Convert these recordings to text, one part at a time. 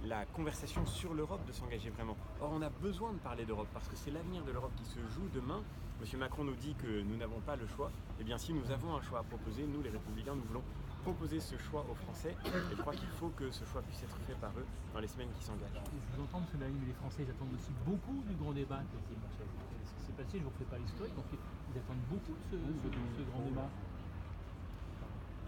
la conversation sur l'Europe de s'engager vraiment. Or, on a besoin de parler d'Europe parce que c'est l'avenir de l'Europe qui se joue demain. Monsieur Macron nous dit que nous n'avons pas le choix. Eh bien, si nous avons un choix à proposer, nous les Républicains, nous voulons proposer ce choix aux Français. Et je crois qu'il faut que ce choix puisse être fait par eux dans les semaines qui s'engagent. Je vous entends, M. Bailly, mais les Français ils attendent aussi beaucoup du grand débat qui a été lancé. Ce qui s'est passé, je ne vous refais pas l'historique, donc ils attendent beaucoup de ce grand débat.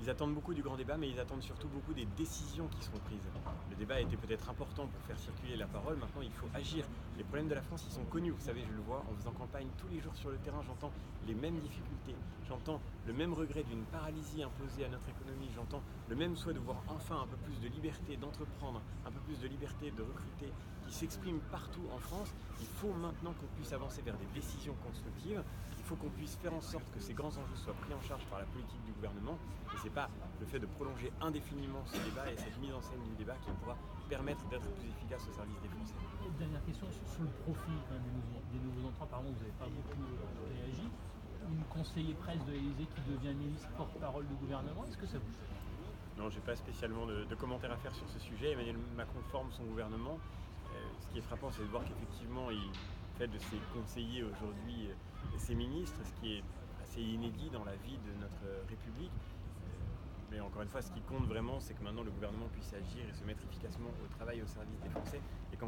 Ils attendent beaucoup du grand débat, mais ils attendent surtout beaucoup des décisions qui seront prises. Le débat était peut-être important pour faire circuler la parole, maintenant il faut agir. Les problèmes de la France, ils sont connus, vous savez, je le vois en faisant campagne tous les jours sur le terrain, j'entends les mêmes difficultés, j'entends le même regret d'une paralysie imposée à notre économie, j'entends le même souhait de voir enfin un peu plus de liberté d'entreprendre, un peu plus de liberté de recruter, qui s'exprime partout en France. Il faut maintenant qu'on puisse avancer vers des décisions constructives, il faut qu'on puisse faire en sorte que ces grands enjeux soient pris en charge par la politique du gouvernement, et c'est pas le fait de prolonger indéfiniment ce débat et cette mise en scène du débat qui pourra permettre d'être plus efficace au service des Français. Et dernière question sur le profil des nouveaux entrants, pardon, vous n'avez pas beaucoup réagi. Une conseiller presse de l'Élysée qui devient ministre porte-parole du gouvernement, est-ce que ça vous choque? Non, j'ai pas spécialement de commentaires à faire sur ce sujet. Emmanuel Macron forme son gouvernement. Ce qui est frappant, c'est de voir qu'effectivement, il fait de ses conseillers aujourd'hui ses ministres, ce qui est assez inédit dans la vie de notre République. Mais encore une fois, ce qui compte vraiment, c'est que maintenant le gouvernement puisse agir et se mettre efficacement au travail au service des Français. Et quand